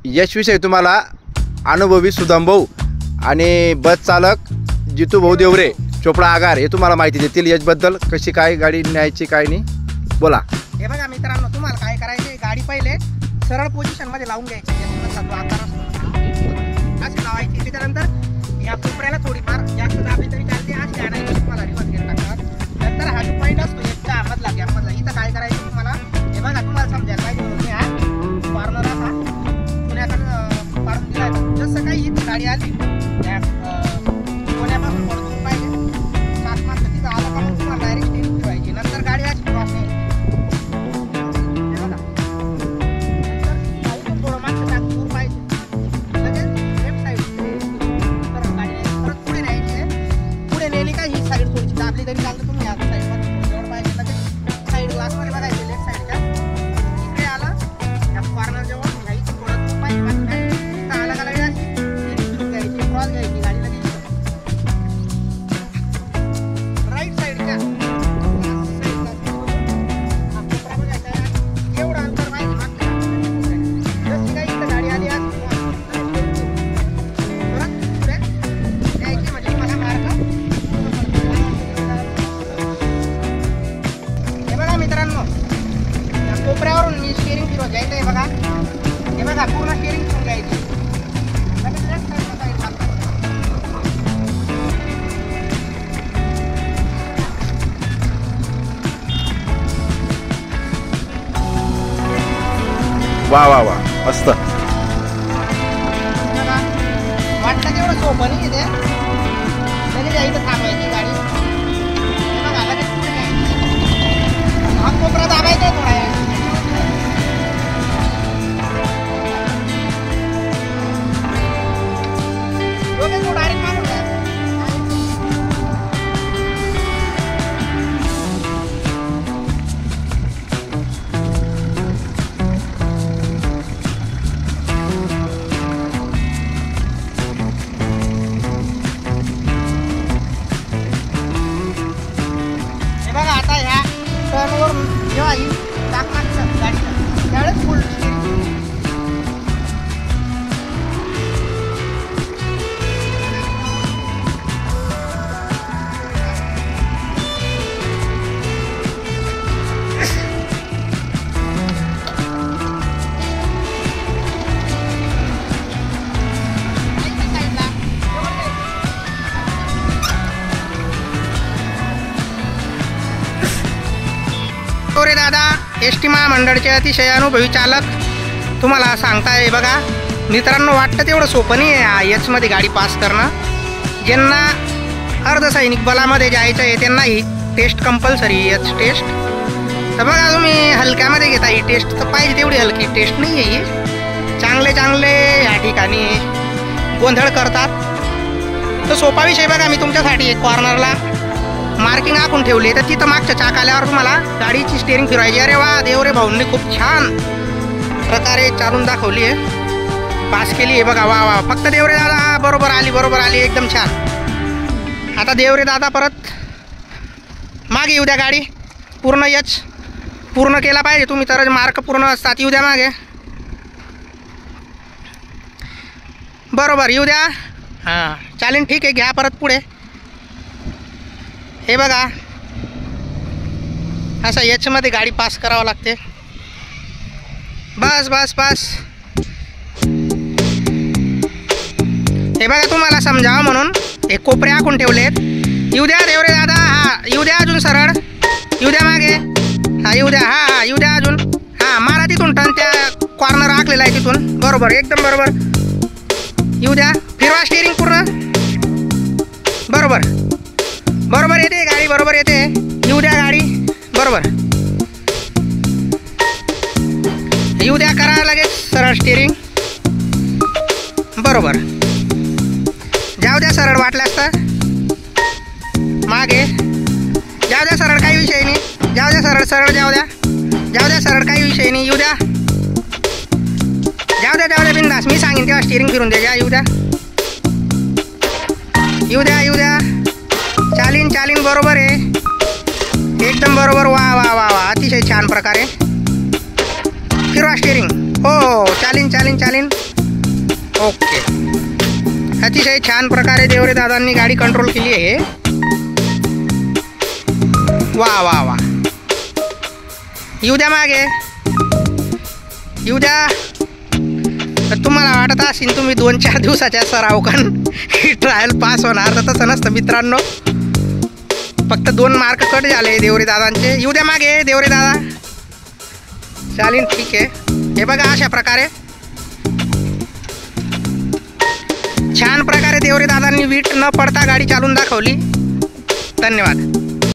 यशविषयी तुम्हाला अनुभवी सुदाम भाऊ आणि बस चालक जितू भाऊ देवरे चोपडा आगार हे तुम्हाला माहिती देतील यशबद्दल, कशी काय गाडी न्यायची काय नाही. बोला. हे बघा मित्रांनो, तुम्हाला काय करायचे, गाडी पहिले सरळ पोझिशन मध्ये लावून घ्यायची. अशी लावायची. त्याच्यानंतर या कोपऱ्याला थोडीफार जास्त दाबली तरी चालते. अशी आणायची. तुम्हाला रिवर्स घेऊन टाकतात. नंतर हा जो पॉईंट असतो एकच्या मधला गॅपमधला, इथं काय करायचं तुम्हाला, हे बघा तुम्हाला समजायला पाहिजे म्हणून मी हा कॉर्नर असा पुण्याकडे पाडून दिला. जसं काही इथे गाडी आली त्या कोण्यापासून पडून पाहिजे 7 मार्क तिथं आलं का मग तुम्हाला डायरेक्ट स्टेरिंग ठेवायची. नंतर गाडी अशी क्रॉस नाही. हे बघा नंतर थोडं मागचं टाक दूर पाहिजे. लगेच लेफ्ट साईड तर गाडी परत पुढे न्यायची. पुढे नेली का ही साईड थोडीशी दाबली तरी चालतं. तुम्ही या साईडमध्ये जवळ पाहिजे. लगेच साईड ग्लासमध्ये बघायचे लेफ्ट साईडच्या इकडे आला या कॉर्नर जवळ घ्यायची. थोडं दूर पाहिजे. बाकी काय इथं आला का लगेच अशी फिरून घ्यायची. क्रॉस घ्यायची गाडी लगेच राईट साईडच्या एवढं अंतर पाहिजे मागच्या. जशी काही इथं गाडी आली आज परत पुढे यायची म्हणजे मला मार्ग. हे बघा मित्रांनो, या कोपऱ्यावरून मी स्टेरिंग फिरवत जायचं आहे. बघा हे बघा पूर्ण स्टेरिंग फिरून घ्यायची. लगेच लेफ्ट साईडला साईड लागतं. वा वा वा मस्त. बघा वाटतं तेवढं सोपं नाही इथे. लगेच या इथं थांबायची गाडी. हे बघा लगेच पुढे न्यायची. हा कोपरा दाबायचा आहे थोडा. दोघे तो डायरेक्ट मारून द्या. हे बघा आता ह्या टर्नवर जेव्हा ही टाकणार गाडीला त्यावेळेस फुल रे दादा एसटी महामंडळचे अतिशय अनुभवी चालक तुम्हाला सांगताय. बघा मित्रांनो, वाटतं तेवढं सोपं नाही आहे याचमध्ये गाडी पास करणं. ज्यांना अर्धसैनिक बलामध्ये जायचं आहे त्यांना ही टेस्ट कंपल्सरी एच टेस्ट. तर बघा तुम्ही हलक्यामध्ये घेता ही टेस्ट, तर पाहिजे तेवढी हलकी टेस्ट नाही आहे ही. चांगले या ठिकाणी गोंधळ करतात. तर सोपा विषय बघा, मी तुमच्यासाठी एक कॉर्नरला मार्किंग आखून ठेवली. तर तिथं मागच्या चाक आल्यावर तुम्हाला गाडीची स्टेरिंग फिरवायची. अरे वा, देवरे भाऊंनी खूप छान प्रकारे चालून दाखवली आहे, पास केली आहे. बघा वा वा. फक्त देवरे दादा बरोबर आली एकदम छान. आता देवरे दादा परत मागे येऊ द्या. गाडी पूर्ण यच पूर्ण केला पाहिजे तुम्ही, तरच मार्क पूर्ण असतात. येऊ द्या मागे. बरोबर येऊ द्या. हां चालेल ठीक आहे. घ्या परत पुढे. हे बघा असं याच्यामध्ये गाडी पास करावं लागते. बस बस बस. हे बघा तुम्हाला समजावं म्हणून हे कोपरे आखून ठेवलेत. येऊ द्या देवरे दादा. हा येऊ द्या अजून सरळ. येऊ द्या मागे. हा येऊ द्या. हा हा येऊ द्या अजून. हा मारा तिथून टर्न. त्या कॉर्नर आखलेला आहे तिथून. बरोबर एकदम बरोबर. येऊ द्या. फिरवा स्टीअरिंग पूर्ण. बरोबर बरोबर येते गाडी. बरोबर येते. येऊ द्या गाडी. बरोबर येऊ द्या. करा लगेच सरळ स्टीअरिंग. बरोबर जाऊ द्या सरळ वाटल्यास तर. मागे जाऊ द्या सरळ, काही विषय नाही. जाऊ द्या सरळ सरळ. जाऊ द्या जाऊ द्या सरळ, काही विषय नाही. येऊ द्या. जाऊ द्या बिंदास. मी सांगेन तेव्हा स्टीअरिंग फिरून द्या. येऊ द्या. येऊ द्या येऊ द्या. चालीन चालीन. बरोबर आहे एकदम बरोबर. वा वा वा वा. अतिशय छान प्रकारे फिरवा स्टीअरिंग. हो चालीन चालीन चालीन. ओके. अतिशय छान प्रकारे देवरे दादांनी गाडी कंट्रोल केली आहे. वा वा वा. येऊ द्या मागे, येऊ द्या. तर तुम्हाला वाटत असेल तुम्ही 2-4 दिवसाच्या सराव करून ही ट्रायल पास होणार, तर तसं नसतं मित्रांनो. फक्त 2 मार्क कट झाले देवरे दादांचे. येऊ द्या मागे देवरे दादा. चालेल, ठीक आहे. हे बघा अशा प्रकारे छान प्रकारे देवरे दादांनी वीट न पडता गाडी चालून दाखवली. धन्यवाद.